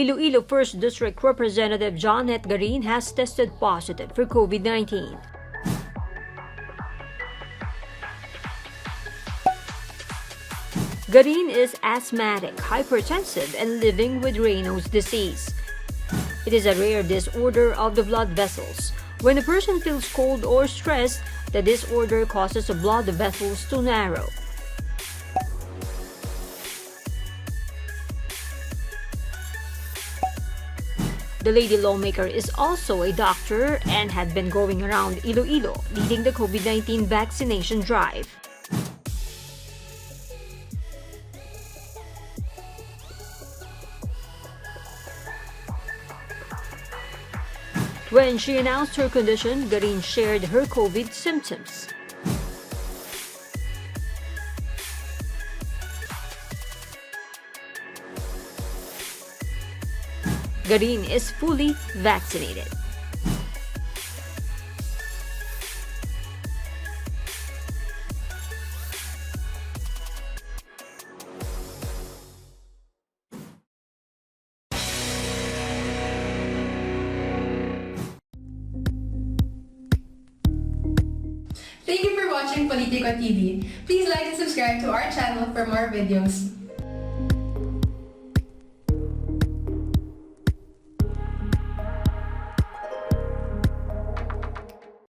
Iloilo 1st District Representative Janette Garin has tested positive for COVID-19. Garin is asthmatic, hypertensive, and living with Raynaud's disease. It is a rare disorder of the blood vessels. When a person feels cold or stressed, the disorder causes the blood vessels to narrow. The lady lawmaker is also a doctor and had been going around Iloilo leading the COVID-19 vaccination drive. When she announced her condition, Garin shared her COVID symptoms. Garin is fully vaccinated. Thank you for watching Politico TV. Please like and subscribe to our channel for more videos.